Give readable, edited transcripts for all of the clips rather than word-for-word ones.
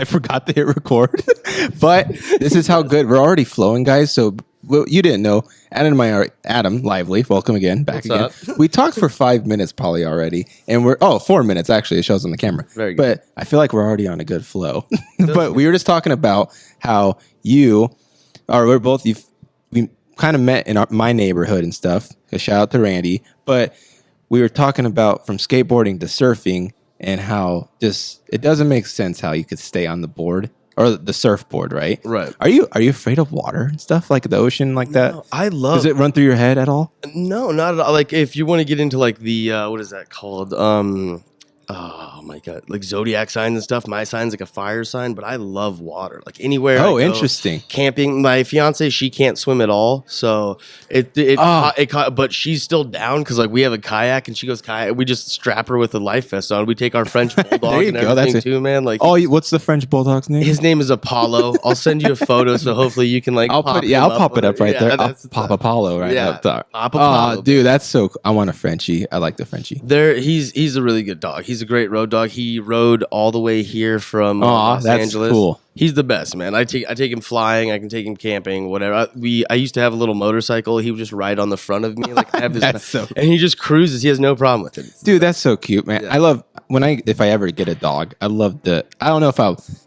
forgot to hit record. But this is how good we're already flowing, guys. So you didn't know. Adam and I are Adam Lively. Welcome again, back What's again. We talked for 5 minutes probably already, and 4 minutes actually. It shows on the camera. Very good. But I feel like we're already on a good flow. But we were just talking about how we kind of met in my neighborhood and stuff. A shout out to Randy. But we were talking about from skateboarding to surfing and how just it doesn't make sense how you could stay on the board or the surfboard, right? Right. Are you afraid of water and stuff like the ocean like that? No, I love. Does it run through your head at all? No, not at all. Like if you want to get into like the what is that called? Oh my god, like zodiac signs and stuff. My sign's like a fire sign, but I love water. Like anywhere. Oh, I go, interesting. Camping. My fiance, she can't swim at all, so but she's still down because like we have a kayak and she goes kayak. We just strap her with a life vest on. We take our French bulldog and everything too, man. Like what's the French bulldog's name? His name is Apollo. I'll send you a photo so hopefully you can like. I'll pop it up right there. I'll pop Apollo right up there. Apollo, dude, that's so. I want a Frenchie. I like the Frenchie. He's a really good dog. He's a great road dog. He rode all the way here from Los Angeles. Cool. He's the best, man. I take him flying. I can take him camping, whatever. I used to have a little motorcycle. He would just ride on the front of me, like I have this, and he just cruises. He has no problem with it. Dude, that's so cute, man. Yeah. I love if I ever get a dog. I love I don't know if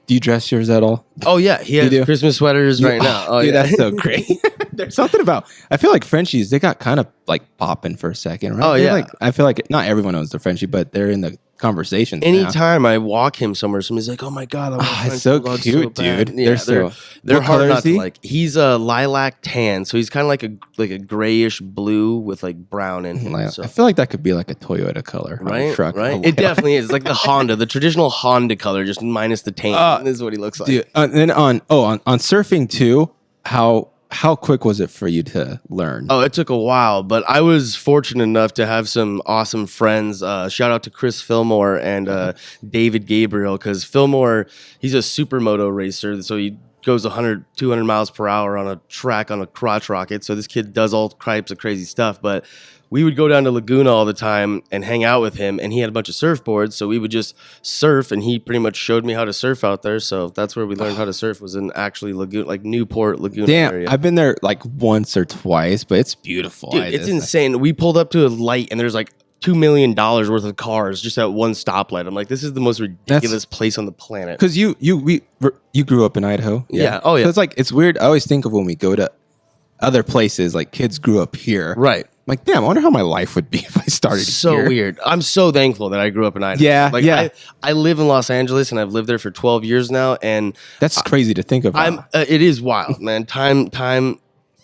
do you dress yours at all? Oh yeah, he has Christmas sweaters right now. Oh dude, yeah, that's so great. There's something about. I feel like Frenchies. They got kind of like popping for a second, right? Oh yeah. I feel like not everyone owns the Frenchie, but they're in the conversations. Anytime I walk him somewhere, somebody's like, "Oh my god, I want a French it's so bulldog cute, so bad." dude. Yeah, they're hard not to like. He's a lilac tan, so he's kind of like a grayish blue with like brown in him. So. I feel like that could be like a Toyota color, right? Truck. Right? It definitely is. It's like the Honda, the traditional Honda color, just minus the tan. This is what he looks like. Dude, and then on surfing too, how quick was it for you to learn? Oh, it took a while, but I was fortunate enough to have some awesome friends. Shout out to Chris Fillmore and David Gabriel, because Fillmore, he's a supermoto racer, so he goes 100, 200 miles per hour on a track on a crotch rocket. So this kid does all types of crazy stuff, but we would go down to Laguna all the time and hang out with him, and he had a bunch of surfboards, so we would just surf, and he pretty much showed me how to surf out there. So that's where we learned how to surf, was in actually Laguna, like Newport, Laguna area. I've been there like once or twice, but it's beautiful. Dude, it's insane. We pulled up to a light, and there's like $2 million worth of cars just at one stoplight. I'm like, this is the most ridiculous place on the planet. Because you grew up in Idaho, yeah. Oh yeah. So it's like it's weird. I always think of when we go to other places, like kids grew up here, right? I'm like, damn, I wonder how my life would be if I started so here. Weird. I'm so thankful that I grew up in Idaho. Yeah, yeah. I live in Los Angeles, and I've lived there for 12 years now, and that's crazy to think about. It is wild, man. Time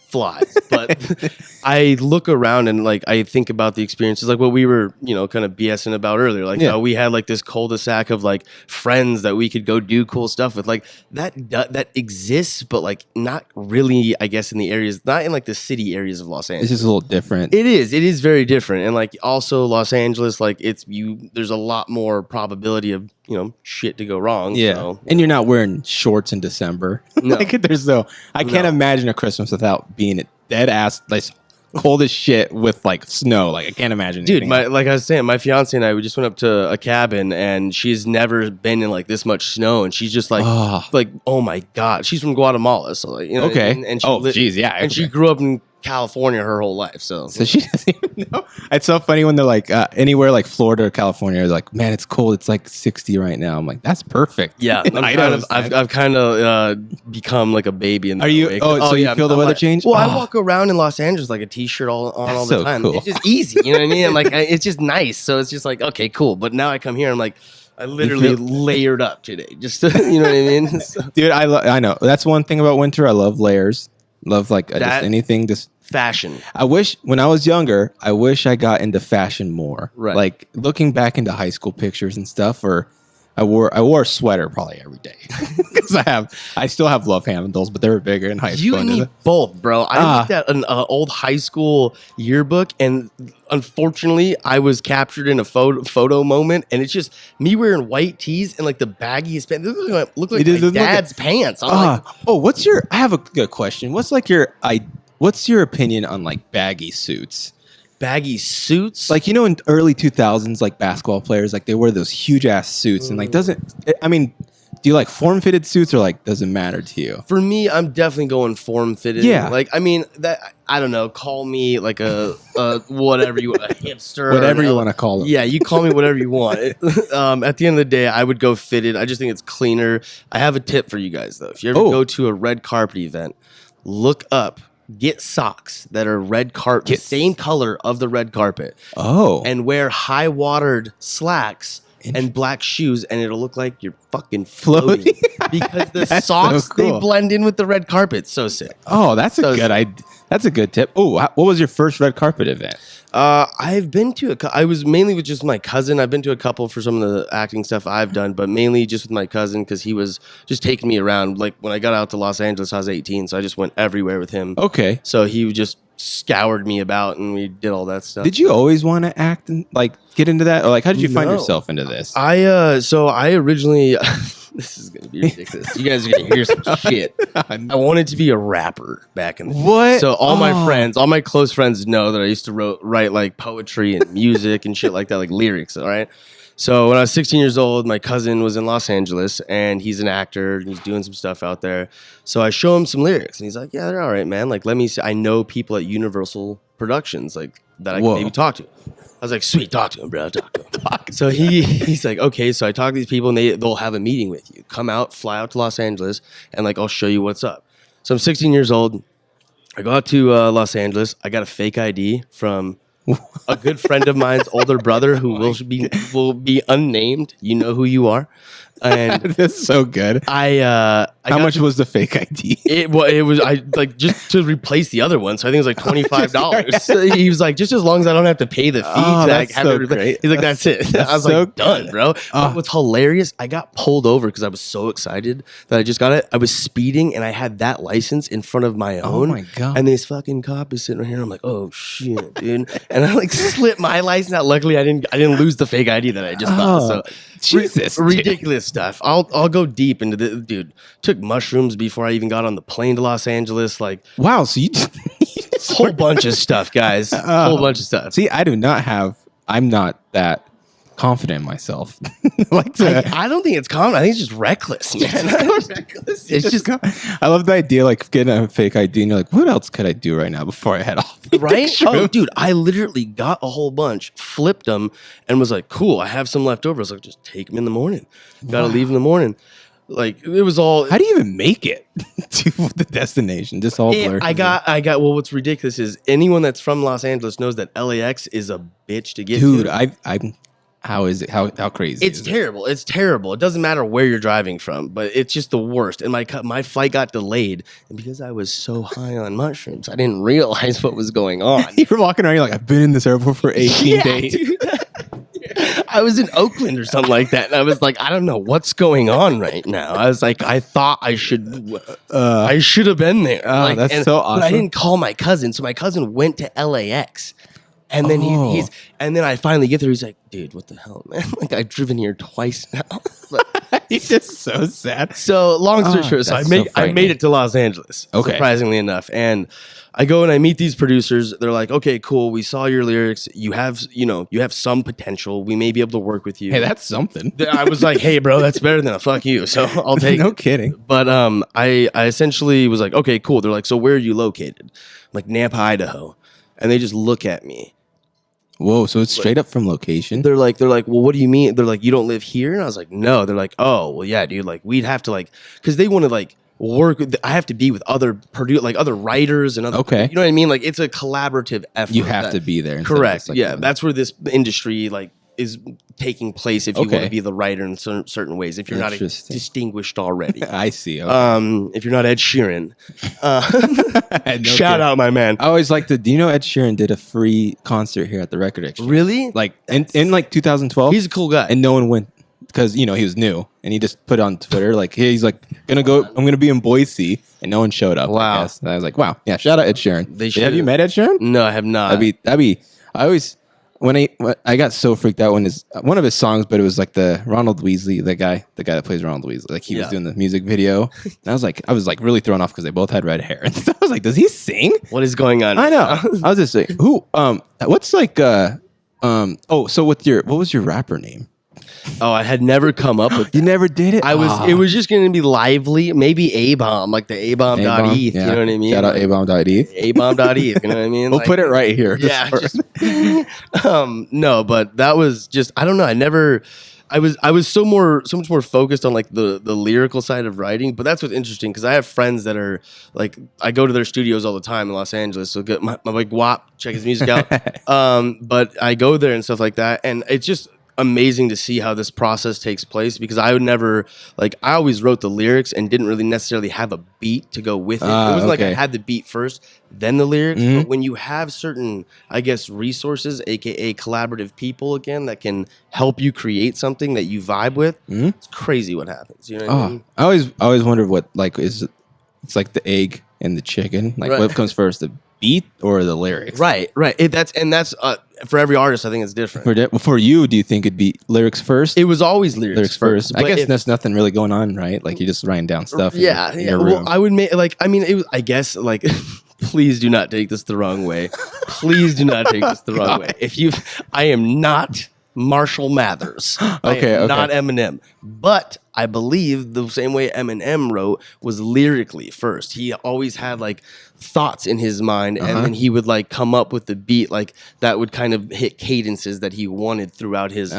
flies, but I look around and like I think about the experiences, like what we were, kind of BSing about earlier. Like, we had like this cul-de-sac of like friends that we could go do cool stuff with. Like that exists, but like not really. I guess in the areas, not in like the city areas of Los Angeles. It's just a little different. It is very different, and like also Los Angeles, like there's a lot more probability of shit to go wrong. Yeah, so. And you're not wearing shorts in December. No. I can't imagine a Christmas without being dead ass, like cold as shit with like snow. Like I can't imagine. Dude, like I was saying, my fiance and I just went up to a cabin, and she's never been in like this much snow, and she's just like, oh my god, she's from Guatemala, so like, okay, and she and she grew up in California her whole life, so she doesn't even know. It's so funny when they're like anywhere like Florida or California, they're like, man, it's cold. It's like 60 right now. I'm like, that's perfect. Yeah, I've kind of become like a baby in. Are you? Way. So you feel the weather change? Well, I walk around in Los Angeles like a t-shirt all the time. Cool. It's just easy, you know what I mean? I'm like, it's just nice. So it's just like, okay, cool. But now I come here, I'm like, I literally layered up today. Just you know what I mean? So. Dude, I know that's one thing about winter. I love layers. Love like just anything. Just fashion. I wish when I was younger, I got into fashion more. Right. Like looking back into high school pictures and stuff, or I wore a sweater probably every day because I still have love handles, but they were bigger in high school. You need both, bro. I looked at an old high school yearbook, and unfortunately, I was captured in a photo moment, and it's just me wearing white tees and like the baggiest pants. Look like my dad's pants. I'm like, I have a good question. What's your opinion on like baggy suits? Baggy suits, like in early 2000s, like basketball players, like they wear those huge ass suits, and like do you like form fitted suits or like doesn't matter to you? For me, I'm definitely going form fitted. Yeah. Like, I mean, that I don't know. Call me like a whatever you a hipster, Whatever you want to call it. Yeah, you call me whatever you want. At the end of the day, I would go fitted. I just think it's cleaner. I have a tip for you guys though. If you ever go to a red carpet event, look up. Get socks that are red carpet, same color of the red carpet. Oh. And wear high watered slacks and black shoes, and it'll look like you're fucking floating. Because the socks, so cool. they blend in with the red carpet. So sick. Oh, that's a good idea. That's a good tip. Oh, what was your first red carpet event? I've been to I was mainly with just my cousin. I've been to a couple for some of the acting stuff I've done, but mainly just with my cousin because he was just taking me around. Like when I got out to Los Angeles, I was 18, so I just went everywhere with him. Okay. So he just scoured me about and we did all that stuff. Did you always want to act and like get into that? Or like how did you find yourself into this? So I originally this is gonna be ridiculous. You guys are gonna hear some shit. I wanted to be a rapper back in the day. What? So all my friends, all my close friends know that I used to write like poetry and music and shit like that, like lyrics, all right? So when I was 16 years old, my cousin was in Los Angeles and he's an actor and he's doing some stuff out there. So I show him some lyrics and he's like, yeah, they're all right, man. Like, let me see. I know people at Universal Productions like that I can maybe talk to. I was like, sweet, talk to him, bro. Talk to him. So he's like, okay. So I talk to these people and they'll have a meeting with you. Come out, fly out to Los Angeles and like, I'll show you what's up. So I'm 16 years old. I go out to Los Angeles. I got a fake ID from a good friend of mine's older brother who will be unnamed. You know who you are. And that's so good. How much was the fake ID? It was I like just to replace the other one. So I think it was like $25. So he was like, just as long as I don't have to pay the fee to like have it great. He's like, that's it. I was like, done, bro. But what's hilarious? I got pulled over because I was so excited that I just got it. I was speeding and I had that license in front of my own. Oh my god! And this fucking cop is sitting right here. I'm like, oh shit, dude. And I like slipped my license out. Luckily, I didn't lose the fake ID that I just got. So Jesus, ridiculous stuff. I'll go deep into the dude. Took mushrooms before I even got on the plane to Los Angeles. Like, wow, so you just whole bunch of stuff, guys. Whole bunch of stuff. See, I'm not that confident in myself. I don't think it's common. I think it's just reckless, man. Reckless. It's just I love the idea like getting a fake ID and you're like, what else could I do right now before I head off? Right? Oh, dude, I literally got a whole bunch, flipped them, and was like, cool, I have some left over. I was like, just take them in the morning. Gotta leave in the morning. Like it was all. How do you even make it to the destination? Just all blurred. I got. Well, what's ridiculous is anyone that's from Los Angeles knows that LAX is a bitch to get to. Dude, I'm. How is it? How crazy? It's terrible. It's terrible. It doesn't matter where you're driving from, but it's just the worst. And my flight got delayed, and because I was so high on mushrooms, I didn't realize what was going on. You were walking around. You're like, I've been in this airport for 18 days. Dude. I was in Oakland or something like that, and I was like, I don't know what's going on right now. I was like, I thought I should have been there. That's so awesome. But I didn't call my cousin, so my cousin went to LAX. And then and then I finally get there. He's like, dude, what the hell, man? Like I've driven here twice now. He's just so sad. So long story short, so I made it to Los Angeles, surprisingly enough. And I go and I meet these producers. They're like, okay, cool. We saw your lyrics. You have some potential. We may be able to work with you. Hey, that's something. I was like, hey, bro, that's better than a fuck you. So I'll take no it. kidding. But I essentially was like, okay, cool. They're like, so where are you located? I'm like, Nampa, Idaho. And they just look at me. Whoa, so it's straight up from location? They're like, well, what do you mean? They're like, you don't live here? And I was like, no. They're like, oh, well, yeah, dude. Like, we'd have to because they want to work. I have to be with other other writers and other. Okay, you know what I mean? Like, it's a collaborative effort. You have to be there. Correct. Yeah, that's where this industry is taking place. If you want to be the writer in certain ways, if you're not distinguished already. I see. Okay. If you're not Ed Sheeran, shout out my man. I always liked do you know Ed Sheeran did a free concert here at the Record Exchange? Really? Like in 2012. He's a cool guy, and no one went because he was new, and he just put on Twitter like, hey, he's like I'm gonna be in Boise, and no one showed up. Wow. I guess. And I was like, wow, yeah, shout out Ed Sheeran. Have you met Ed Sheeran? No, I have not. That'd be. I always. When I got so freaked out when one of his songs, but it was like the Ronald Weasley, the guy that plays Ronald Weasley, like he was doing the music video. And I was like really thrown off because they both had red hair, and so I was like, does he sing? What is going on? I know. I was just like, who? What's so what was your rapper name? Oh, I had never come up with that. You never did it? It was just going to be lively, maybe A-bomb, like the A-bomb.eth, yeah. you know what I mean? Shout out A-bomb.eth. A-bomb.eth, you know what I mean? We'll put it right here. Yeah, no, but that was just, I don't know. I was so much more focused on like the lyrical side of writing, but that's what's interesting because I have friends that are like, I go to their studios all the time in Los Angeles. So get my boy Guap, check his music out. But I go there and stuff like that, and it's just amazing to see how this process takes place because I would never like I always wrote the lyrics and didn't really necessarily have a beat to go with it. It wasn't like I had the beat first, then the lyrics. Mm-hmm. But when you have certain, I guess, resources, aka collaborative people again, that can help you create something that you vibe with, it's crazy what happens. You know what I mean? I always wondered what like it's like the egg and the chicken. Like what comes first, the beat or the lyrics? Right. That's for every artist, I think it's different. For you, do you think it'd be lyrics first? It was always lyrics first. I guess there's nothing really going on, right? Like you're just writing down stuff. Yeah. Well, I would make I guess like please do not take this the wrong way. Please do not take this the wrong way. I am not Marshall Mathers. Okay. Not Eminem. But I believe the same way Eminem wrote was lyrically first. He always had like thoughts in his mind, and then he would like come up with the beat like that would kind of hit cadences that he wanted throughout his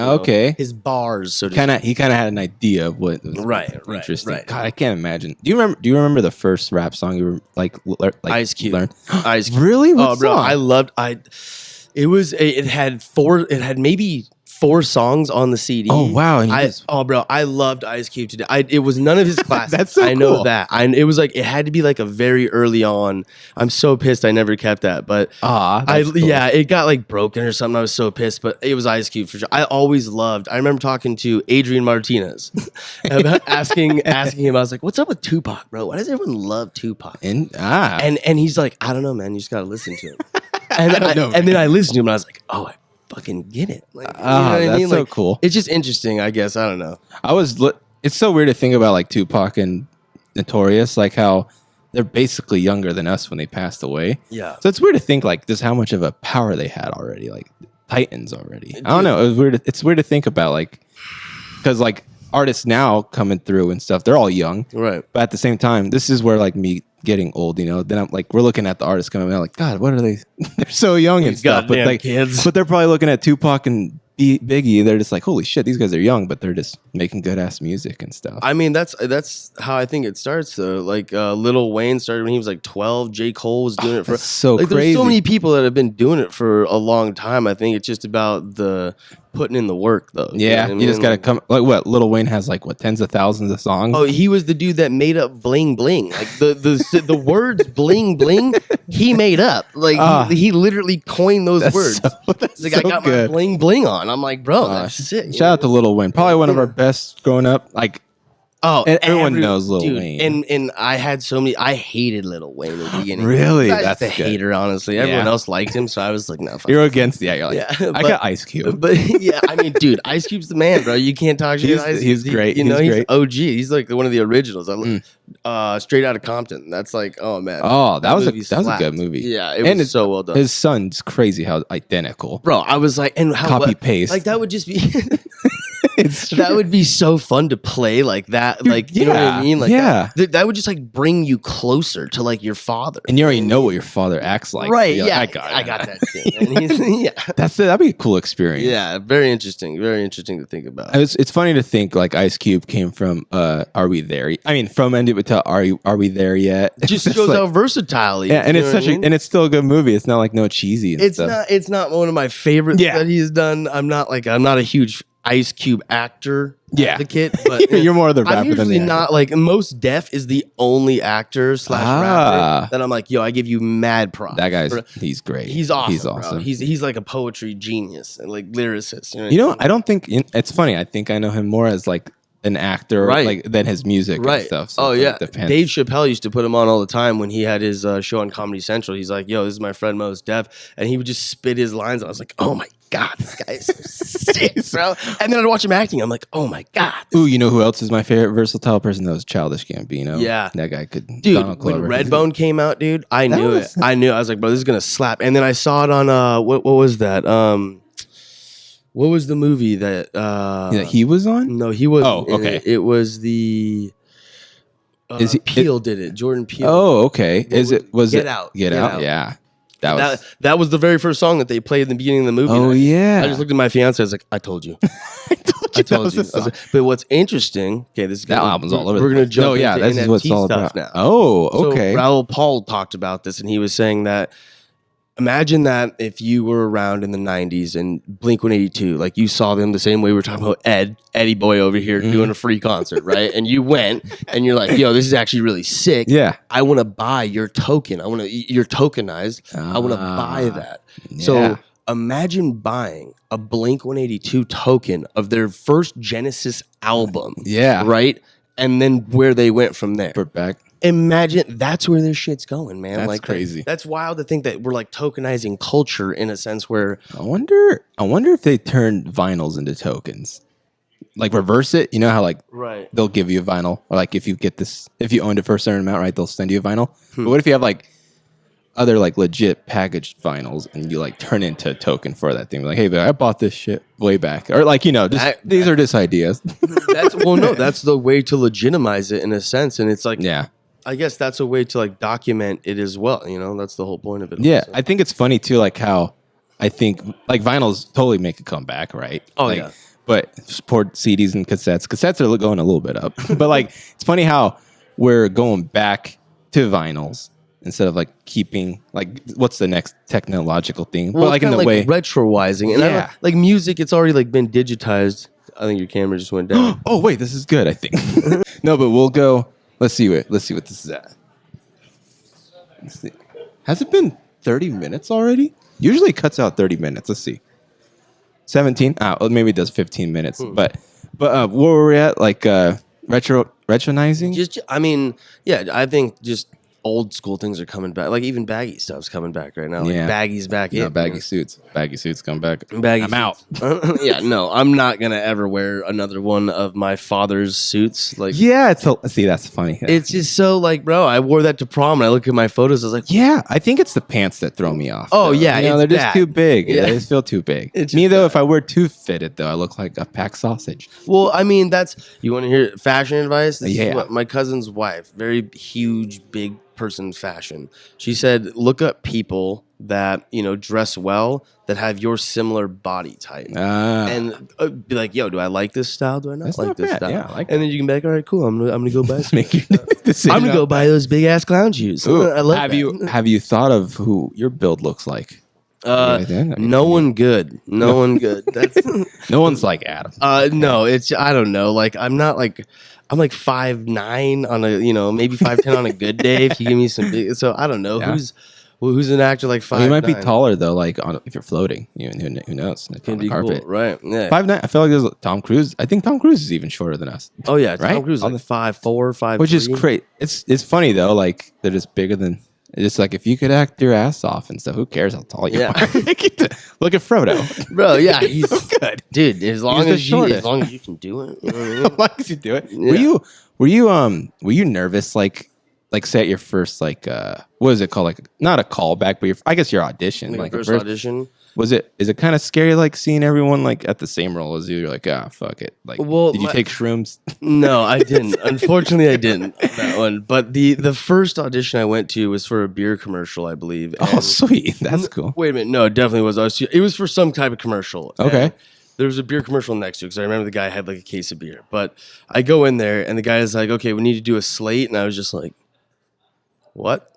his bars. So he kind of had an idea of what was interesting. Right. God, I can't imagine. Do you remember the first rap song you were like Ice Cube? Learned? Ice Cube. Really? What bro, song? It had maybe 4 songs on the CD. Oh wow! Bro, I loved Ice Cube today. It was none of his classics. That's so I know cool. that. It was like it had to be like a very early on. I'm so pissed I never kept that, but cool. it got like broken or something. I was so pissed, but it was Ice Cube for sure. I always loved. I remember talking to Adrian Martinez about asking him. I was like, "What's up with Tupac, bro? Why does everyone love Tupac?" And he's like, "I don't know, man. You just gotta listen to him." And then I listened to him and I was like, "Oh, I fucking get it." Like, you know what I mean? So like, cool. It's just interesting, I guess. I don't know. It's so weird to think about like Tupac and Notorious, like how they're basically younger than us when they passed away. Yeah. So it's weird to think like just how much of a power they had already, like Titans already. I don't know. It was weird. It's weird to think about like because like artists now coming through and stuff, they're all young, right? But at the same time, this is where like me getting old, you know. Then I'm like, we're looking at the artists coming out, like, God, what are they? They're so young and stuff, but like kids. But they're probably looking at Tupac and Biggie. They're just like, holy shit, these guys are young, but they're just making good ass music and stuff. I mean, that's how I think it starts though. Like Lil Wayne started when he was like 12. J. Cole was doing it for so like, crazy. There's so many people that have been doing it for a long time. I think it's just about the putting in the work though. Yeah, you just gotta come. Like what? Lil Wayne has like what, tens of thousands of songs. Oh, he was the dude that made up bling bling. Like the words bling bling, he made up. Like he literally coined those words. That's like so I got good. my bling bling on. I'm like, bro, that's sick. Shout out to Lil Wayne, probably one of our best growing up. Like, everyone knows Lil Wayne. And I had so many. I hated Lil Wayne in the beginning. Really? That's a hater, honestly. Everyone else liked him, so I was like, no. You're against the. You're like, I got Ice Cube. But yeah, I mean, dude, Ice Cube's the man, bro. You can't talk shit. He's great. You know, he's OG. He's like one of the originals. Straight Outta Compton. That's like, oh man. Oh, that was a good movie. Yeah, it was so well done. His son's crazy how identical. Bro, I was like, and how copy paste. Like that would just be. That would be so fun to play like that. Like, you know what I mean? Like, that would just like bring you closer to like your father. And you already know what your father acts like. Right. So yeah. I got that thing. Yeah. That'd be a cool experience. Yeah. Very interesting. Very interesting to think about. It's funny to think like Ice Cube came from Are We There? I mean, from End It Till Are We There Yet? It just shows how versatile he is. Yeah, and it's and it's still a good movie. It's not like no cheesy. It's not one of my favorites that he's done. I'm not a huge Ice Cube actor advocate, but you're more of the rapper I'm usually than the not like Most Def is the only actor / rapper that I'm like, yo, I give you mad props. That guy's he's great. He's awesome. He's awesome. Bro. He's like a poetry genius and like lyricist. You know, I don't think it's funny. I think I know him more as like an actor, like than his music and stuff. So Dave Chappelle used to put him on all the time when he had his show on Comedy Central. He's like, yo, this is my friend Most Def, and he would just spit his lines. I was like, oh my God, this guy is so sick, bro. And then I'd watch him acting. I'm like, oh my God. Ooh, you know who else is my favorite versatile person? That was Childish Gambino. Yeah. That guy could. Dude, when Redbone came out, dude, I knew it. I was like, bro, this is going to slap. And then I saw it on, what was that? What was the movie that that he was on? No, he wasn't. Oh, okay. It was the Is he Peele did it. Jordan Peele. Oh, okay. Was Get it Out? Get Out? Yeah. That was the very first song that they played in the beginning of the movie. Oh, yeah. I just looked at my fiance. I was like, I told you. I told you. But what's interesting? Okay, this is That album's all over. We're gonna jump. Yeah, into this is what it's all about now. Oh, okay. So Raoul Paul talked about this, and he was saying that. Imagine that if you were around in the 90s and Blink-182, like you saw them the same way we were talking about Eddie Boy over here doing a free concert, right? And you went and you're like, yo, this is actually really sick. Yeah. I want to buy your token. You're tokenized. I want to buy that. Yeah. So imagine buying a Blink-182 token of their first Genesis album. Yeah. Right? And then where they went from there. Put back. Imagine that's where this shit's going, man. That's like crazy. That's wild to think that we're like tokenizing culture in a sense where I wonder if they turn vinyls into tokens. Like reverse it. You know how like right. they'll give you a vinyl, or like if you owned it for a certain amount, right, they'll send you a vinyl. But what if you have like other like legit packaged vinyls and you like turn into a token for that thing? Like, hey, I bought this shit way back, or like these are just ideas. That's that's the way to legitimize it in a sense, and it's like I guess that's a way to like document it as well. You know, that's the whole point of it. Yeah, also. I think it's funny too, like how I think like vinyls totally make a comeback, right? Oh like, yeah. But support CDs and cassettes. Cassettes are going a little bit up, but like it's funny how we're going back to vinyls instead of like keeping like what's the next technological thing? Well, but like in the way retroizing, and yeah, like music, it's already like been digitized. I think your camera just went down. Oh wait, this is good. I think no, but we'll go. Let's see what this is at. Let's see. Has it been 30 minutes already? Usually it cuts out 30 minutes. Let's see. 17. Well, maybe it does 15 minutes. But where were we at? Like retronizing? Just, I mean, yeah, I think just old school things are coming back. Like even baggy stuff's coming back right now. Like baggy's back in. Baggy suits. Baggy suits come back. I'm out. Yeah, no, I'm not gonna ever wear another one of my father's suits. Like, yeah, see, that's funny. It's just so like, bro, I wore that to prom, and I look at my photos. I was like, yeah, I think it's the pants that throw me off. Oh though. yeah, they're just too big. Yeah. They just feel too big. It's Me though, if I wear too fitted though, I look like a packed sausage. Well, I mean, you want to hear fashion advice? This Yeah. is what my cousin's wife, very huge, big person fashion. She said, look up people that dress well that have your similar body type, and be like, "Yo, do I like this style? Do I not like this style?" Yeah, I like and then you can be like, "All right, cool. I'm gonna go buy. Make your decision. I'm gonna go buy those big ass clown shoes." Ooh, I love that. Have you thought of who your build looks like? No one good. No one good. That's no one's like Adam. No, it's I don't know. Like I'm like 5'9" on a maybe 5'10" on a good day. If you give me some big, so I don't know who's an actor like 5'9". You might be taller though. Like if you're floating, who knows? Can on the be cool, carpet, right? Yeah, 5'9". I feel like there's Tom Cruise. I think Tom Cruise is even shorter than us. Oh yeah, right? Tom Cruise is like 5'4", 5'3", which is great. It's funny though. Like they're just bigger than. It's like if you could act your ass off and stuff, who cares how tall you are? Look at Frodo, bro. Yeah, he's so good, dude. As long as you can do it, as long as you do it. Yeah. Were you nervous? Like say at your first what is it called? Like not a callback, but I guess your audition. Like first audition. Is it kind of scary like seeing everyone like at the same role as you? You're like, fuck it. Like, did you take shrooms? No, I didn't. Unfortunately, I didn't that one. But the first audition I went to was for a beer commercial, I believe. Oh, sweet. That's cool. Wait a minute. No, it definitely was. It was for some type of commercial. Okay. There was a beer commercial next to it because I remember the guy had like a case of beer. But I go in there and the guy is like, "Okay, we need to do a slate," and I was just like, "What?"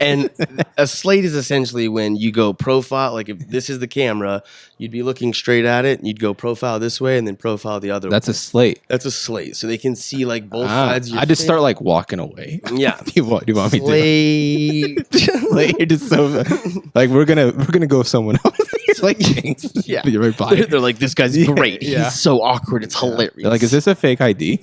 And a slate is essentially when you go profile, like if this is the camera, you'd be looking straight at it, and you'd go profile this way and then profile the other way. That's a slate. That's a slate. So they can see like both sides of your I just face. start like walking away. Yeah. do you want me to? Slate. You're just so like we're gonna go with someone else. Like James. Yeah. You're right by. They're like, this guy's great. Yeah. He's so awkward. It's hilarious. They're like, is this a fake ID?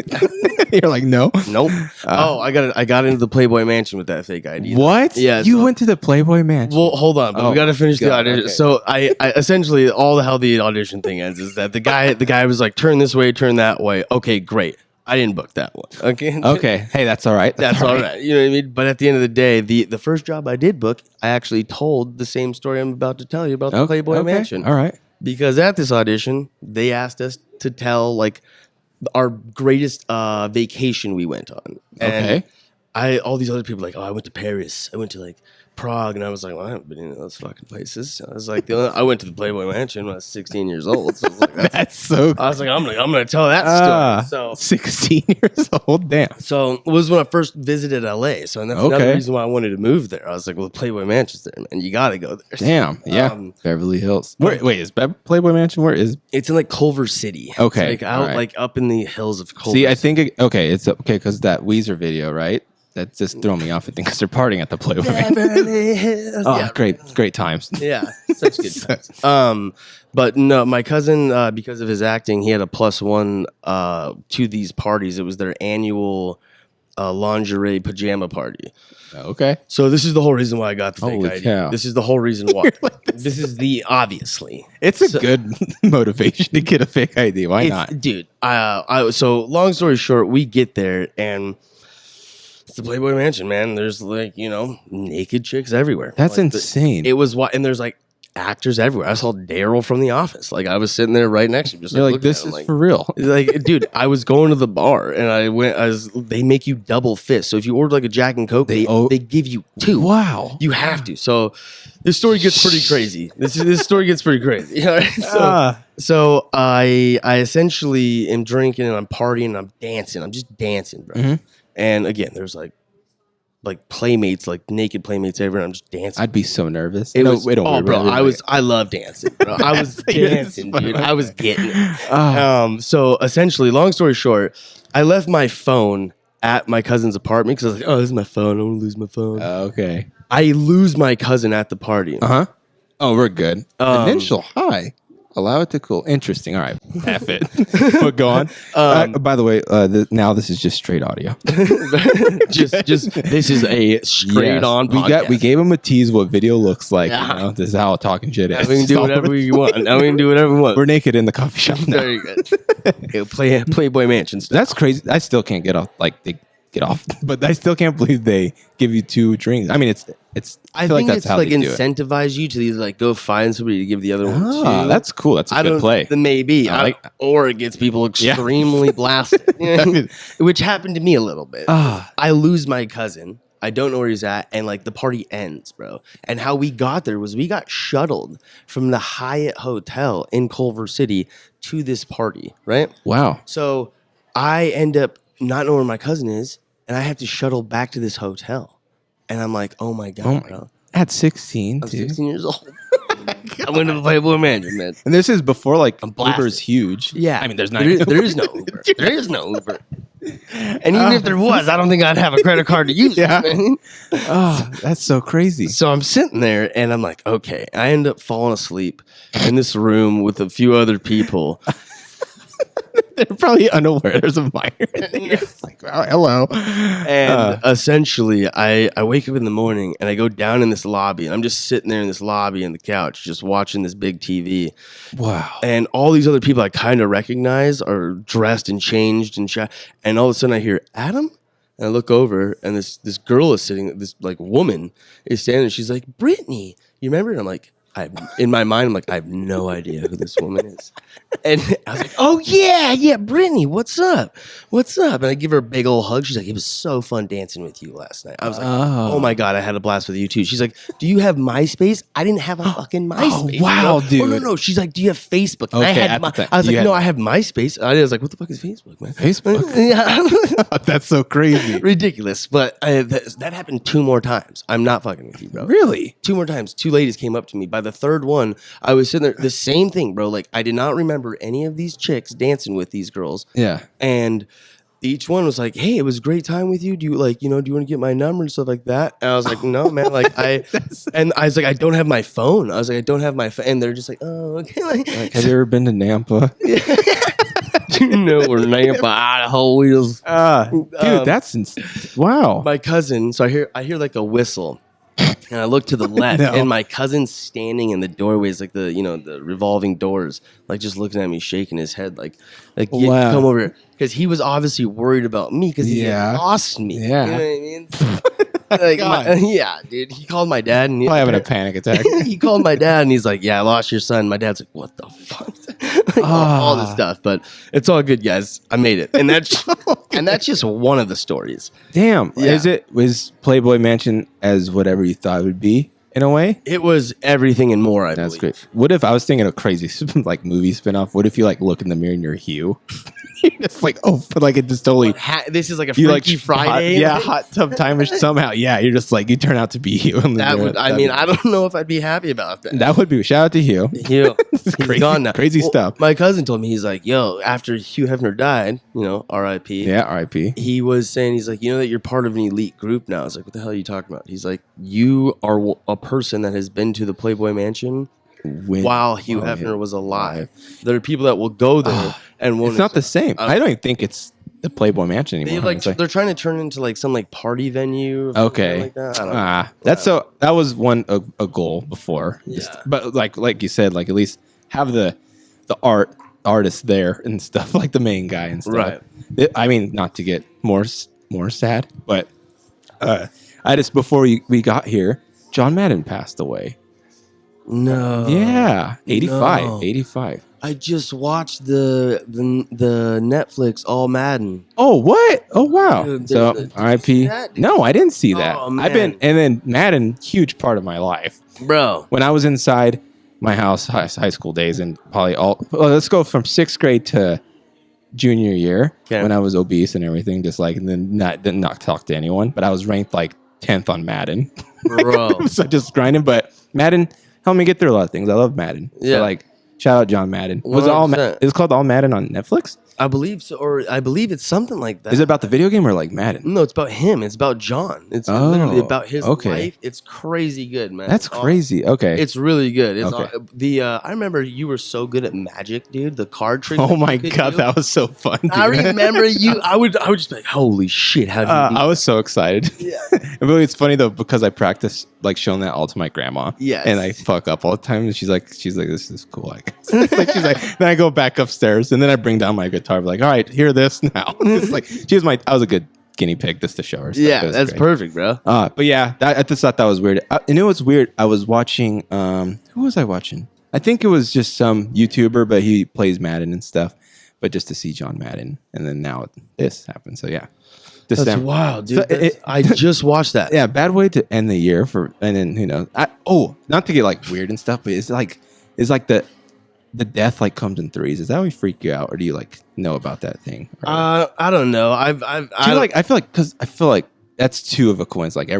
You're like, no. Nope. I got into the Playboy Mansion with that fake ID. What? Yeah. You went to the Playboy Mansion. Well, hold on, but we got to finish the audition. Okay. So I essentially how the audition thing ends is that the guy was like, turn this way, turn that way. Okay, great. I didn't book that one. Okay. Okay. Hey, that's all right. That's all right. You know what I mean? But at the end of the day, the first job I did book, I actually told the same story I'm about to tell you about the Playboy Mansion. All right. Because at this audition, they asked us to tell like our greatest vacation we went on. And all these other people were like, oh, I went to Paris. I went to like Prague. And I was like, well, I haven't been in those fucking places. I was like, I went to the Playboy Mansion when I was 16 years old. So I was like, That's so I was like, I'm gonna tell that story. So 16 years old, damn. So it was when I first visited LA. So and that's another reason why I wanted to move there. I was like, well, the Playboy Mansion's there, man. You gotta go there. Damn, yeah. Beverly Hills. Wait, is Playboy Mansion? Where is? It's in like Culver City. Okay, it's like out like up in the hills of Culver. See, I think it's okay because that Weezer video, right? That just threw me off. I think because they're partying at the Playboy Mansion. Oh, yeah, great times. Yeah, such good times. But no, my cousin, because of his acting, he had a +1 to these parties. It was their annual lingerie pajama party. Okay. So this is the whole reason why I got the fake ID. Cow. This is the whole reason why. This is the obviously. It's a good motivation to get a fake ID. Why not, dude? So long story short, we get there and it's the Playboy Mansion, man. There's like naked chicks everywhere. That's like insane. It was and there's like actors everywhere. I saw Daryl from The Office. Like I was sitting there right next to him, just like this is for real. Like, dude, I was going to the bar and they make you double fist. So if you order like a Jack and Coke, they give you 2. Wow, you have to. So this story gets pretty crazy. This story gets pretty crazy. So I essentially am drinking and I'm partying and I'm dancing. I'm just dancing, bro. Mm-hmm. And again, there's like playmates, like naked playmates everywhere. I'm just dancing. I'd be so nervous. Bro, I love dancing, bro. I was dancing, dude. I was getting it. So essentially, long story short, I left my phone at my cousin's apartment because I was like, oh, this is my phone. I don't want to lose my phone. Okay. I lose my cousin at the party. Oh, we're good. Initial high. Allow it to cool. Interesting. All right. F it. But go on. By the way, now this is just straight audio. just this is a straight on podcast. We gave him a tease what video looks like. Yeah. This is how talking shit is. We can do whatever we want. Now we can do whatever we want. We're naked in the coffee shop now. Very good. Playboy Mansion stuff. That's crazy. I still can't get off. But I still can't believe they give you 2 drinks. I mean, I feel like that's how they do it. Incentivize you to either like go find somebody to give the other one to. That's cool. That's a good play. Maybe. Or it gets people extremely blasted, which happened to me a little bit. I lose my cousin. I don't know where he's at, and like the party ends, bro. And how we got there was we got shuttled from the Hyatt Hotel in Culver City to this party, right? Wow. So I end up not knowing where my cousin is, and I have to shuttle back to this hotel. And I'm like, oh my God, bro. At 16, I'm 16 years old. I went to the Playboy Mansion, man. And this is before Uber's huge. Yeah. I mean, there is no Uber. There is no Uber. And even if there was, I don't think I'd have a credit card to use. Yeah. That's so crazy. So I'm sitting there and I'm like, okay. I end up falling asleep in this room with a few other people. They're probably unaware there's a minor in there. It's like, oh, hello. And essentially, I wake up in the morning and I go down in this lobby. And I'm just sitting there in this lobby on the couch, just watching this big TV. Wow. And all these other people I kind of recognize are dressed and changed and and all of a sudden I hear, Adam? And I look over and this girl is sitting, this like woman is standing there. She's like, Brittany, you remember? And I'm like, in my mind, I'm like, I have no idea who this woman is. And I was like, oh, yeah, Brittany, what's up? And I give her a big old hug. She's like, it was so fun dancing with you last night. I was like, oh my God, I had a blast with you too. She's like, do you have MySpace? I didn't have a fucking MySpace. Oh, wow, dude. Oh, no. She's like, do you have Facebook? And okay, I was like, no, I have MySpace. I was like, what the fuck is Facebook, man? Facebook? Yeah. That's so crazy. Ridiculous. But that happened 2 more times. I'm not fucking with you, bro. Really? 2 more times. 2 ladies came up to me. By the 3rd one, I was sitting there, the same thing, bro. Like, I did not remember any of these chicks dancing with these girls. Yeah. And each one was like, hey, it was a great time with you. Do you do you want to get my number and stuff like that? And I was like, no, man. Like, and I was like, I don't have my phone. I was like, I don't have my phone. And they're just like, oh, okay. Like, have you ever been to Nampa? You know where Nampa, Idaho is. Dude, that's wow. My cousin, so I hear like a whistle. And I look to the left, and my cousin's standing in the doorways, like the revolving doors, like just looking at me, shaking his head, like wow. Come over here, because he was obviously worried about me because he had lost me. Yeah, you know what I mean. Like, God. yeah, dude. He called my dad, and Probably having a panic attack. he called my dad, and he's like, "Yeah, I lost your son." My dad's like, "What the fuck?" Like, all this stuff, but it's all good, guys. I made it, and that's just one of the stories. Damn. Yeah. Was Playboy Mansion as whatever you thought it would be in a way? It was everything and more. That's believe. great. What if I was thinking a crazy like movie spinoff? What if you like look in the mirror and you're Hugh? It's like, oh, but like it just totally. This is like a You Freaky Friday. hot tub timer somehow. Yeah, you're just like you turn out to be Hugh. In the That mirror. would. I mean, I don't know if I'd be happy about that. That would be shout out to Hugh. Hugh, he's crazy, gone now. crazy stuff. My cousin told me, he's like, "Yo, after Hugh Hefner died, R.I.P. Yeah, R.I.P. He was saying, he's like, that you're part of an elite group now. I was like, what the hell are you talking about? He's like, you are a person that has been to the Playboy Mansion while Hugh Hefner was alive. There are people that will go there and won't. It's not the same. I don't even think it's the Playboy Mansion anymore. They're trying to turn it into like some like party venue. Or Okay. like that. I don't know. That was a goal before. Yeah. But like you said, like at least have the artist there and stuff, like the main guy and stuff. Right. I mean, not to get more sad, but I just before we got here, John Madden passed away. No. Yeah, 85. No. 85. I just watched the Netflix All Madden. Oh, what? Oh, wow. Dude, So, did you see RIP. that? No, I didn't see that. Oh, man. And then Madden, huge part of my life. Bro. When I was inside my house, high school days, and probably let's go from 6th grade to junior year, when I was obese and everything, just like, and then didn't talk to anyone, but I was ranked like 10th on Madden. Bro. So just grinding, but Madden helped me get through a lot of things. I love Madden. Yeah. So like, shout out John Madden. Was it 100%. it's called All Madden on Netflix? I believe so, or I believe it's something like that. Is it about the video game or like Madden? No, it's about him. It's about John. It's literally about his life. It's crazy good, man. That's crazy. Okay. It's really good. It's Okay. I remember you were so good at Magic, dude. The card trick. Oh my god, that was so fun. Dude. I remember you. I would just be like, holy shit, how did you do I was so excited. Yeah. And really, it's funny though because I practice like showing that all to my grandma. Yes. And I fuck up all the time, and she's like, this is cool. Like, she's like, then I go back upstairs, and then I bring down my guitar. Like, all right, hear this now. It's like I was a good guinea pig just to show her. Stuff. Yeah, that's great. perfect, bro. But yeah, I just thought that was weird. And it was weird. I was watching. Who was I watching? I think it was just some YouTuber, but he plays Madden and stuff. But just to see John Madden, and then now this happened. So yeah. That's wild, dude. So I just watched that. Yeah, bad way to end the year and then not to get like weird and stuff, but it's like the death like comes in threes. Is that what freak you out, or do you like know about that thing? I don't know. I feel like that's too of a coincidence. Like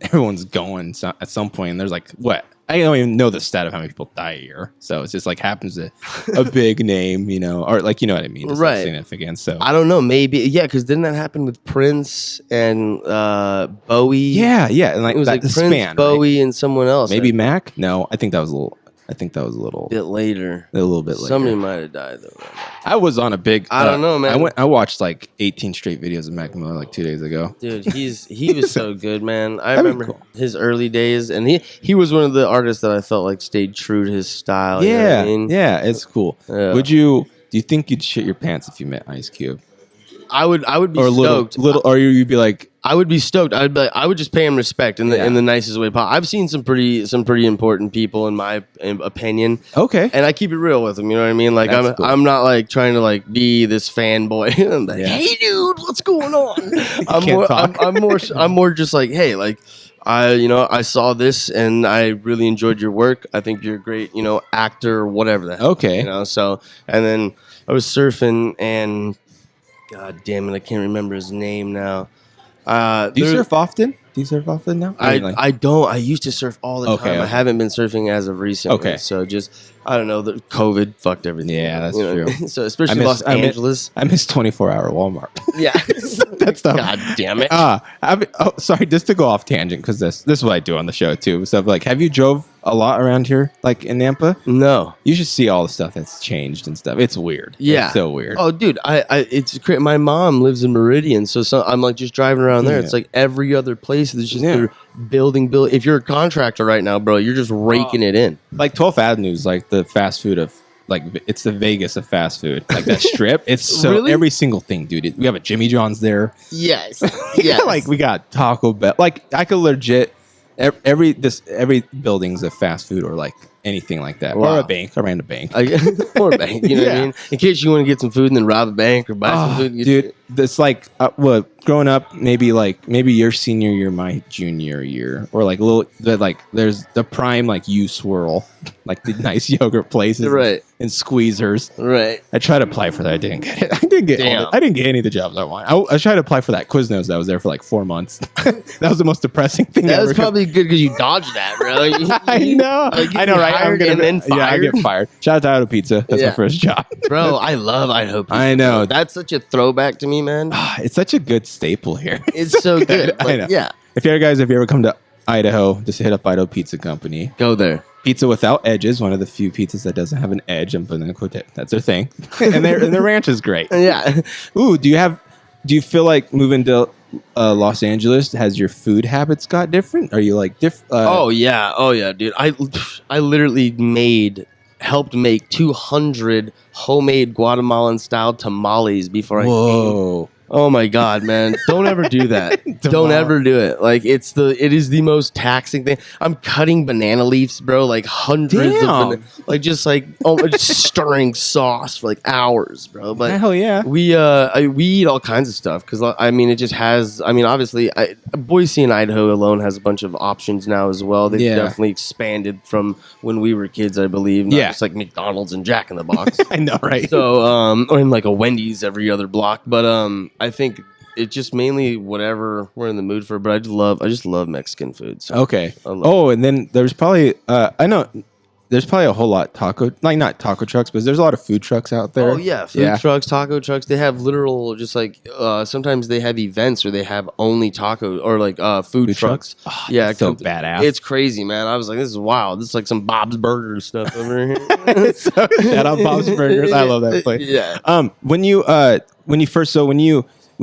everyone's going at some point, and there's like what. I don't even know the stat of how many people die a year. So it's just like happens to a big name, or like, you know what I mean? It's right. Like significant. So I don't know. Maybe. Yeah. Cause didn't that happen with Prince and Bowie? Yeah. And like it was like the Prince, span, Bowie, right? and someone else. Maybe Mac? No, I think that was a little bit later. A little bit later. Somebody might have died though. I was on a big. I don't know, man. I watched like 18 straight videos of Mac Miller like 2 days ago. Dude, he was so good, man. I remember his early days, and he was one of the artists that I felt like stayed true to his style. Yeah, you know what I mean? Yeah, it's cool. Yeah. Do you think you'd shit your pants if you met Ice Cube? I would be or stoked. Or you'd be like, I would be stoked. I would just pay him respect in the nicest way possible. I've seen some pretty important people in my opinion. Okay. And I keep it real with them. You know what I mean? Like That's cool. I'm not like trying to like be this fanboy. I'm like, hey dude, what's going on? I'm more just like, hey, like I saw this and I really enjoyed your work. I think you're a great, actor or whatever the hell. Okay. So and then I was surfing and God damn it, I can't remember his name now. Do you surf often? Do you surf often now? I don't. I used to surf all the time. Okay. I haven't been surfing as of recently. Okay. So I don't know. The COVID fucked everything. Yeah, that's true. So especially Los Angeles. I miss 24-hour Walmart. Yeah. That stuff. God damn it. Sorry, just to go off tangent, because this is what I do on the show too. So like, have you drove a lot around here, like in Nampa? No. You should see all the stuff that's changed and stuff. It's weird. Yeah. It's so weird. Oh, dude, it's crazy. My mom lives in Meridian, so I'm like just driving around there. Yeah. It's like every other place. There's just they're building. If you're a contractor right now, bro, you're just raking it in. Like 12th Avenue is like the fast food of like it's the Vegas of fast food. Like that strip, it's so Really? every single thing, dude. We have a Jimmy John's there. Yes. Yes. Like we got Taco Bell. Like I could legit every building's a fast food or like anything like that, Wow. or a bank. I ran a bank. Or a bank, you know what I mean? In case you want to get some food and then rob a bank or buy some food. Dude, that's like growing up, maybe your senior year, my junior year, or like there's the prime like you swirl, like the nice yogurt places, Right. and squeezers. Right. I tried to apply for that. I didn't get it. I didn't get any of the jobs I want. I tried to apply for that Quiznos that was there for like 4 months. That was the most depressing thing. That was probably good because you dodged that, bro. I know. I know, right? I get fired. Shout out to Idaho Pizza. That's my first job. Bro, I love Idaho Pizza. I know. That's such a throwback to me, man. It's such a good staple here. It's so good. I know. Yeah. If you ever come to Idaho, just hit up Idaho Pizza Company. Go there. Pizza without edges, one of the few pizzas that doesn't have an edge. I'm putting in a quote. That's their thing. And their ranch is great. Yeah. Ooh, do you feel like moving to Los Angeles, has your food habits got different? Are you like different? Oh yeah, dude. I literally helped make 200 homemade Guatemalan style tamales before I came. Whoa. Oh my god, man! Don't ever do that. Don't ever do it. Like it is the most taxing thing. I'm cutting banana leaves, bro. Like hundreds of just stirring sauce for like hours, bro. But hell yeah, we eat all kinds of stuff because I mean it just has. I mean obviously Boise and Idaho alone has a bunch of options now as well. They've definitely expanded from when we were kids, I believe. Not just like McDonald's and Jack in the Box. I know, right? So or in like a Wendy's every other block, but I think it's just mainly whatever we're in the mood for. But I just love Mexican food. So okay. And then there's probably I know there's probably a whole lot not taco trucks, but there's a lot of food trucks out there. Oh yeah, food trucks, taco trucks. They have literal just like sometimes they have events or they have only taco or like food trucks. Oh, yeah, so badass. It's crazy, man. I was like, this is wild. This is like some Bob's Burgers stuff over here. Shout out Bob's Burgers. I love that place. Yeah. When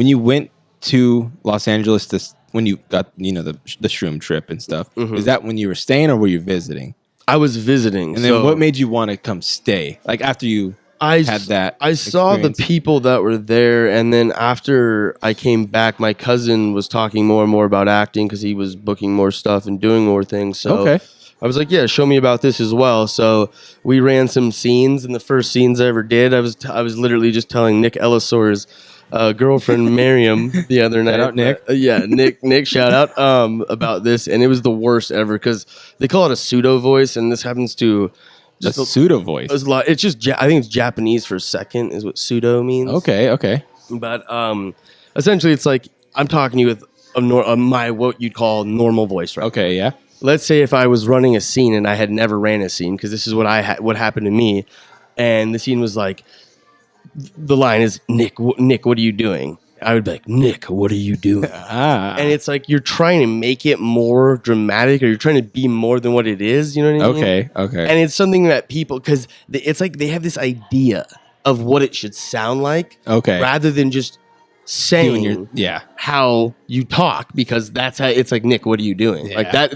you went to Los Angeles, when you got the shroom trip and stuff, is that when you were staying or were you visiting? I was visiting. And then what made you want to come stay? Like after you had that I saw the people that were there, and then after I came back, my cousin was talking more and more about acting because he was booking more stuff and doing more things. So I was like, yeah, show me about this as well. So we ran some scenes, and the first scenes I ever did, I was literally just telling Nick Ellisor's girlfriend Miriam the other night. Shout out Nick. Nick, shout out about this, and it was the worst ever because they call it a pseudo voice, and this happens to just a pseudo voice. It's just I think it's Japanese for second is what pseudo means. Okay. But essentially, it's like I'm talking to you with my what you'd call normal voice, right? Okay, yeah. Let's say if I was running a scene and I had never ran a scene because this is what what happened to me, and the scene was like. The line is Nick, what are you doing? I would be like, Nick, what are you doing? And it's like you're trying to make it more dramatic, or you're trying to be more than what it is. You know what I mean? Okay. And it's something that people, because it's like they have this idea of what it should sound like, rather than just saying how you talk, because that's how it's like, Nick, what are you doing? Like that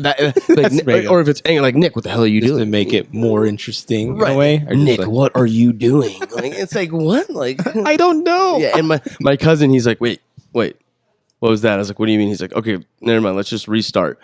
like, or if it's angry, like, Nick, what the hell are you doing? To make it more interesting in a way. Nick, what are you doing? Like, it's like, what? Like, I don't know. Yeah, and my cousin, he's like, wait, what was that? I was like, what do you mean? He's like, okay, never mind, let's just restart.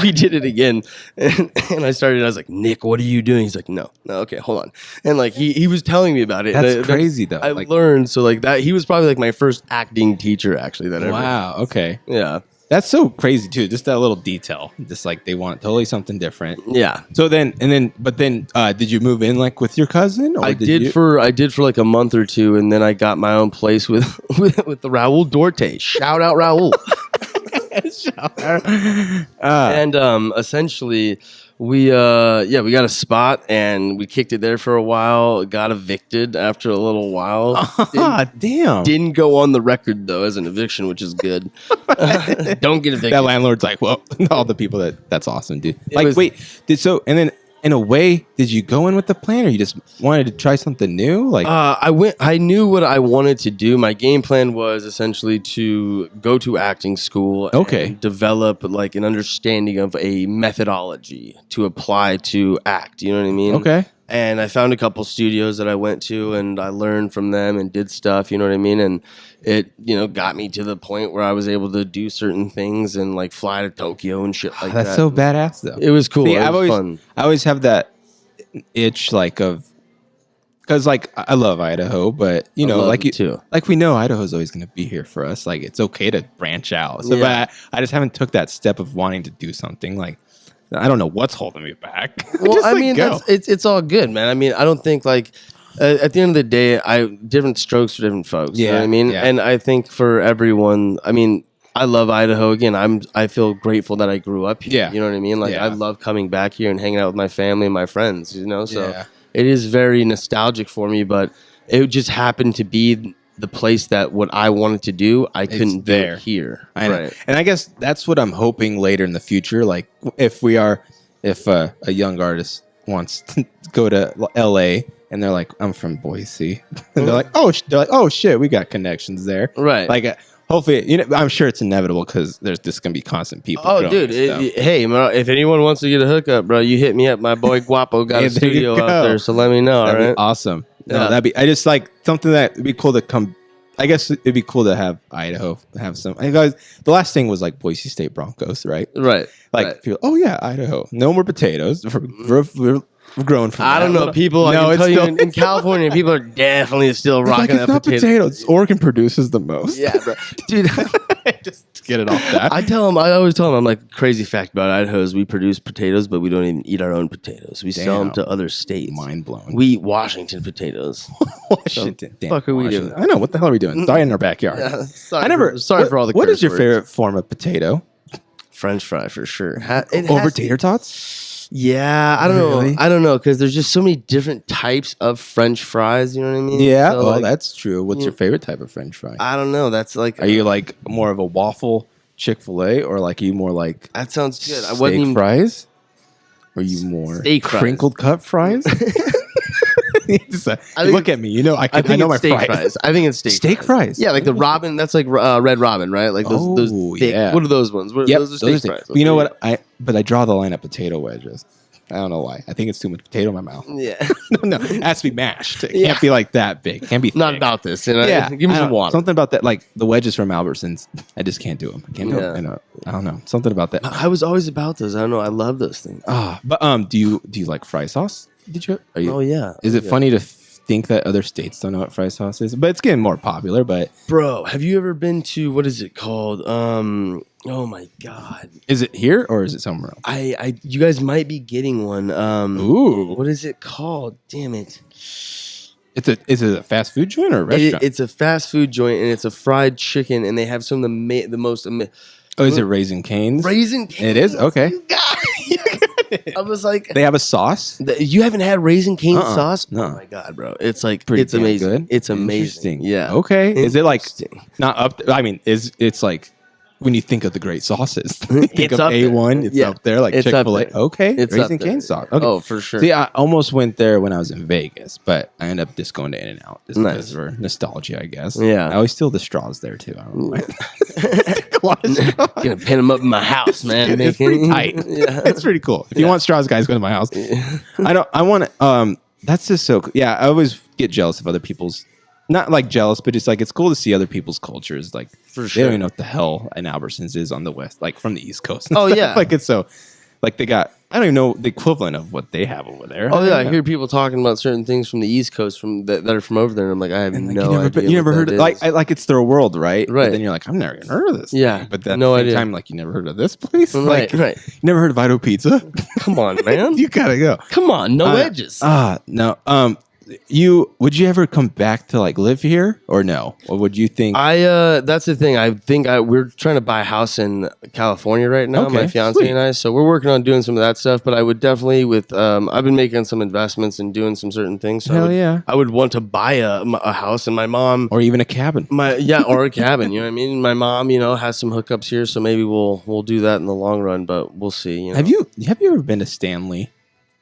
We did it again, and I was like, Nick, what are you doing? He's like, no, okay, hold on. And like he was telling me about it. That's crazy though. I learned, so like that, he was probably like my first acting teacher actually that ever. Wow, okay. Yeah. That's so crazy too. Just that little detail. Just like they want totally something different. Yeah. So then did you move in like with your cousin? Or I did for like a month or two, and then I got my own place with the Raul Dorte. Shout out Raul. And essentially we got a spot and we kicked it there for a while, got evicted after a little while. Damn. Didn't go on the record though as an eviction, which is good. Don't get evicted. That landlord's like, well, all the people that's awesome, dude. And then in a way, did you go in with the plan, or you just wanted to try something new? Like, I knew what I wanted to do. My game plan was essentially to go to acting school, and develop like an understanding of a methodology to apply to act. You know what I mean? Okay. And I found a couple studios that I went to, and I learned from them and did stuff, you know what I mean? And it, got me to the point where I was able to do certain things and like fly to Tokyo and shit like that. That's so badass, though. It was cool. See, It was fun. I always have that itch, because I love Idaho, but too. like we know Idaho's always going to be here for us. Like it's okay to branch out. So, Yeah. but I just haven't took that step of wanting to do something. Like I don't know what's holding me back. Well, Just, I like, mean, go. it's all good, man. I mean, I don't think like at the end of the day, different strokes for different folks. You know what I mean? Yeah. And I think for everyone, I mean, I love Idaho. Again, I feel grateful that I grew up here. Yeah. You know what I mean? Like Yeah. I love coming back here and hanging out with my family and my friends. So Yeah. it is very nostalgic for me. But it just happened to be the place that what I wanted to do, I couldn't do there. it here. I know. And I guess that's what I'm hoping later in the future. Like if a young artist wants to go to LA and they're like, I'm from Boise, and they're like, oh shit, we got connections there. Right. Like hopefully, I'm sure it's inevitable because there's just going to be constant people. Oh, growing dude. and stuff. Hey, bro, if anyone wants to get a hookup, bro, you hit me up. My boy Guapo got Hey, a there you studio go. out there, so let me know. That'd all right. be awesome. No, Yeah. I just like something that would be cool to come. I guess it'd be cool to have Idaho have some. The last thing was like Boise State Broncos, right? Right. Like, right. people, oh yeah, Idaho. No more potatoes. We're growing from I that. don't know. But- People, I No, can it's tell you still- in California, people are definitely still It's rocking like, it's that not potato. potatoes. Oregon produces the most. Yeah, bro. Dude, Just to get it off that. I always tell them, I'm like, crazy fact about Idaho is we produce potatoes, but we don't even eat our own potatoes. We sell them Damn. to other states. Mind blown. We eat Washington potatoes. Washington. Damn, fuck are we Washington. doing? I know. What the hell are we doing? Sorry, in our backyard. Yeah, sorry I never. sorry for all the What curse is your words. favorite form of potato? French fry for sure. Over tater tots? Yeah, I don't Really? know. I don't know because there's just so many different types of French fries. You know what I mean? Yeah. So, Oh, like, that's true. What's yeah. your favorite type of French fry? I don't know. That's like. Are you like more of a waffle Chick-fil-A, or like you more like That sounds good. I steak wasn't even. fries? Or you more Steak fries. crinkled cut fries? Just, I think look at me. You know, I think know my it's steak fries. I think it's steak. Steak fries. Yeah, like the Robin. That's like Red Robin, right? Like those Oh, thick. yeah. What are those ones? Yep, Those are steak steak- fries. But you know what? I draw the line at potato wedges. I don't know why. I think it's too much potato in my mouth. Yeah. No, it has to be mashed. It Yeah. can't be like that big. It can't be Not thick. about this. You know? Yeah, Give me I some don't- water. Something about that, like the wedges from Albertsons. I just can't do them. I can't do Yeah. them. I don't know. Something about that. I was always about those. I don't know. I love those things. But do you like fry sauce? Did you? Are you? Oh yeah. Is it Yeah. funny to think that other states don't know what fry sauce is? But it's getting more popular. But Bro, have you ever been to what is it called? Oh my god. is it here or is it somewhere else? You guys might be getting one. Ooh, What is it called? Damn it. is it a fast food joint or a restaurant? It's a fast food joint and it's a fried chicken and they have some of the most Oh, is it Raising Cane's? Raisin Cane's. It is? Okay. You got it. I was like, They have a sauce? you haven't had Raisin Cane's Uh-uh. sauce? No. Oh my god, bro! It's like Pretty it's damn amazing. good. It's amazing. Interesting. Yeah. Okay. Is it like Interesting. not up? I mean, it's like when you think of the great sauces, think It's of up there. A1. It's Yeah. up there, like It's up Chick-fil-A. there. Okay. It's Raising up there. Cane sauce. Okay. Oh, for sure. See, I almost went there when I was in Vegas, but I ended up just going to In-N-Out just Nice. because for nostalgia, I guess. Yeah. I always steal the straws there too. I don't know why. A lot of straws. Gonna pin them up in my house, man. It's pretty tight. Yeah. It's pretty cool. If you want straws, guys, go to my house. I want to. That's just so cool. Yeah, I always get jealous of other people's. Not like jealous, but just like it's cool to see other people's cultures. Like For they sure. don't even know what the hell an Albertsons is on the west, like from the East Coast. and Oh, stuff. yeah. like it's so. Like they got. I don't even know the equivalent of what they have over there. Oh yeah, I don't hear people talking about certain things from the East Coast from that are from over there, and I'm like, I have And, like, no idea. you never what heard that it. Like is. like it's their world, right? Right. But then you're like, I've never even heard of this. Yeah, thing. But then no at the same idea. time, like you never heard of this place. Right, Like, right. You never heard of Vito Pizza? Come on, man. You gotta go. Come on, no edges. No. Would you ever come back to like live here or no? Or would you think? That's the thing. I think we're trying to buy a house in California right now, Okay, my fiance sweet. and I. So we're working on doing some of that stuff. But I would definitely, I've been making some investments and doing some certain things. So Hell yeah. I would want to buy a house, and my mom, or even a cabin? or a cabin. You know what I mean? My mom, has some hookups here, so maybe we'll do that in the long run. But we'll see. You know? Have you ever been to Stanley?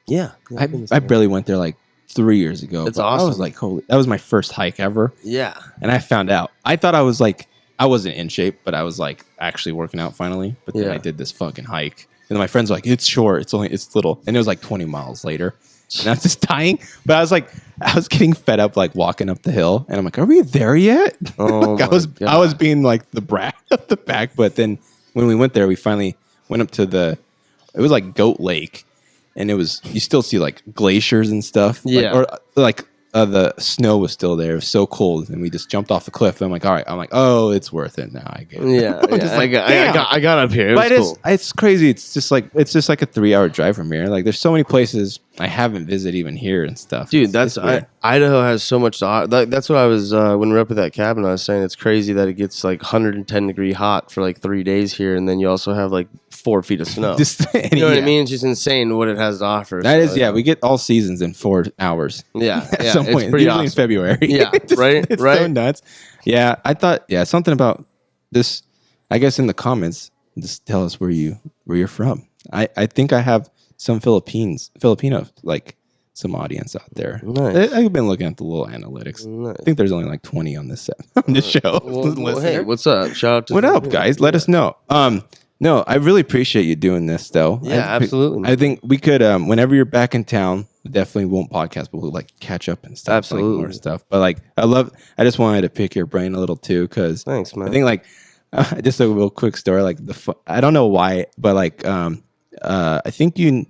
Yeah, I barely went there like 3 years ago. It's but I was awesome. like, holy! That was my first hike ever, yeah. and I found out. I thought I was like, I wasn't in shape, but I was like actually working out finally. But then Yeah. I did this fucking hike, and then my friends were like, it's short, it's little, and it was like 20 miles later. and I was just dying. But I was getting fed up, like walking up the hill, and I'm like, "Are we there yet?" Oh I was being like the brat of the pack. But then when we went there, we finally went up to it was like Goat Lake, and you still see like glaciers and stuff. Yeah. The snow was still there. It was so cold, and we just jumped off a cliff. And I'm like, all right. I'm like, oh, it's worth it now. I get it. Yeah, I got up here. It was cool. It's crazy. It's just like a 3-hour drive from here. Like, there's so many places I haven't visited even here and stuff. Dude, Idaho has so much to. That's what I was when we were up at that cabin. I was saying it's crazy that it gets like 110-degree hot for like 3 days here, and then you also have like 4 feet of snow. You know what I mean? It's just insane what it has to offer. We get all seasons in 4 hours. Yeah, at some point. It's pretty usually awesome. in February. Yeah, right. It's so nuts. Yeah, I thought something about this. I guess in the comments, just tell us where you're from. I think I have some Filipino, like some audience out there. Nice. I've been looking at the little analytics. Nice. I think there's only like 20 on this show. Well, hey, what's up? Shout out to what up, guys? Let us know. No, I really appreciate you doing this, though. Yeah, absolutely. I think we could, whenever you're back in town, we definitely won't podcast, but we'll like catch up and stuff. Absolutely. Like, more stuff. But like, I just wanted to pick your brain a little too, because Thanks, man. I think like, just a real quick story. Like I don't know why, but like, I think you.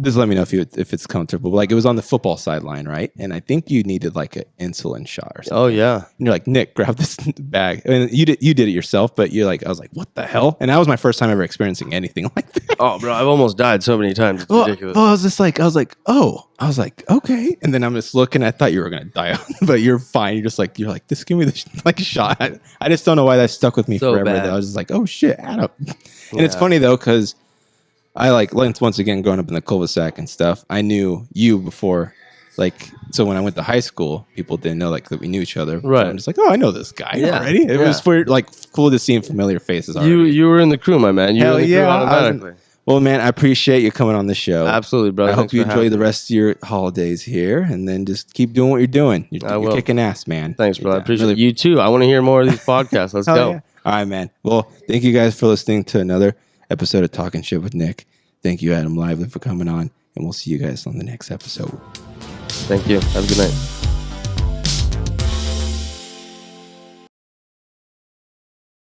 Just let me know if it's comfortable. Like, it was on the football sideline, right? And I think you needed like an insulin shot or something. Oh yeah. And you're like, Nick, grab this bag. I mean, you did it yourself, but I was like, what the hell? And that was my first time ever experiencing anything like that. Oh, bro, I've almost died so many times. It's ridiculous. Well, I was like, okay. And then I'm just looking. I thought you were gonna die, but you're fine. You're like, just give me the like shot. I just don't know why that stuck with me So forever. bad. I was just like, oh shit, Adam. And it's funny though, because I like once again growing up in the cul-de-sac and stuff. I knew you before, like, so when I went to high school, people didn't know like that we knew each other. Right. So I'm just like, oh, I know this guy already. It was cool to see familiar faces already. You were in the crew, my man. You were in the crew automatically. Well, man, I appreciate you coming on the show. Absolutely, brother. I hope you enjoy the rest of your holidays here, and then just keep doing what you're doing. You're kicking ass, man. Thanks, bro. I appreciate you too. I want to hear more of these podcasts. Let's go. Yeah. All right, man. Well, thank you guys for listening to another episode of Talking Shit with Nick. Thank you, Adam Lively, for coming on, and we'll see you guys on the next episode. Thank you. Have a good night.